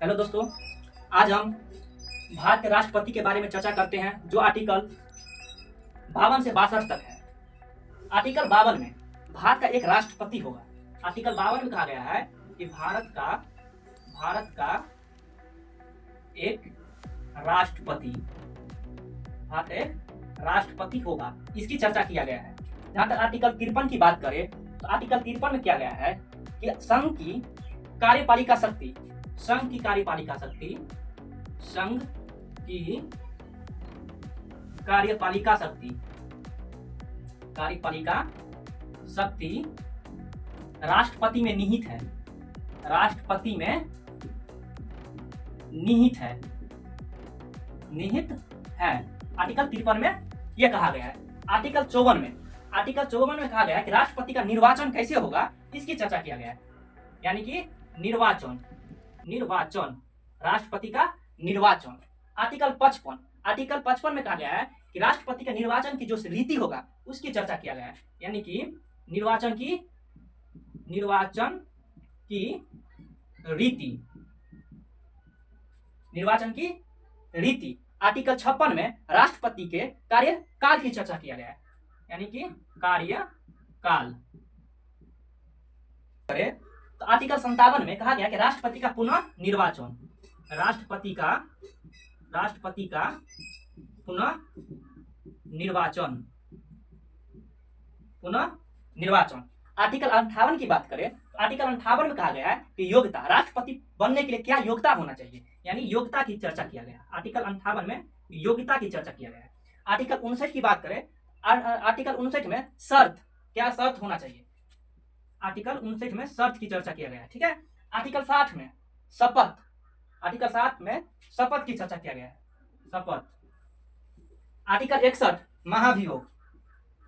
Hello दोस्तों, आज हम भारत के राष्ट्रपति के बारे में चर्चा करते हैं जो आर्टिकल 52 से 62 तक है। आर्टिकल 52 में भारत का एक राष्ट्रपति होगा। आर्टिकल 52 में कहा गया है कि भारत का एक राष्ट्रपति भारत एक राष्ट्रपति होगा, इसकी चर्चा किया गया है। जहां तक आर्टिकल 53 की बात करें तो आर्टिकल 53 में क्या गया है कि संघ की कार्यपालिका शक्ति संघ की कार्यपालिका शक्ति राष्ट्रपति में निहित है। आर्टिकल 53 में यह कहा गया है। आर्टिकल 54 में कहा गया है कि राष्ट्रपति का निर्वाचन कैसे होगा, इसकी चर्चा किया गया है। यानी कि निर्वाचन राष्ट्रपति का निर्वाचन। आर्टिकल 55 में कहा गया है कि राष्ट्रपति का निर्वाचन की जो रीति होगा उसकी चर्चा किया गया है। यानी कि निर्वाचन की रीति। आर्टिकल 56 में राष्ट्रपति के कार्यकाल की चर्चा किया गया है। यानी कि कार्यकाल। तो आर्टिकल 57 में कहा गया कि राष्ट्रपति का पुनः निर्वाचन आर्टिकल 58 की बात करें तो आर्टिकल 58 में कहा गया है कि योग्यता, राष्ट्रपति बनने के लिए क्या योग्यता होना चाहिए, यानी योग्यता की चर्चा किया गया। आर्टिकल 58 में योग्यता की चर्चा किया गया है। आर्टिकल 59 की बात करें, आर्टिकल 59 में शर्त होना चाहिए। आर्टिकल 59 में शर्त की चर्चा किया गया है। ठीक है। आर्टिकल 60 में शपथ की चर्चा किया गया है। आर्टिकल 61 महाभियोग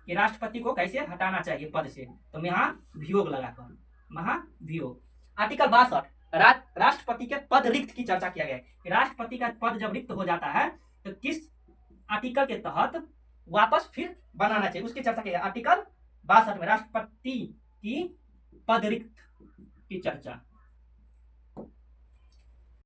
कि राष्ट्रपति को कैसे हटाना चाहिए पद से, तो महाभियोग लगाकर महाभियोग। आर्टिकल 62 राष्ट्रपति के पद रिक्त की चर्चा किया गया है कि राष्ट्रपति का पद जब रिक्त हो जाता है तो किस आर्टिकल के तहत वापस फिर बनाना चाहिए, उसकी चर्चा की गई। आर्टिकल 62 में राष्ट्रपति की पद रिक्त की चर्चा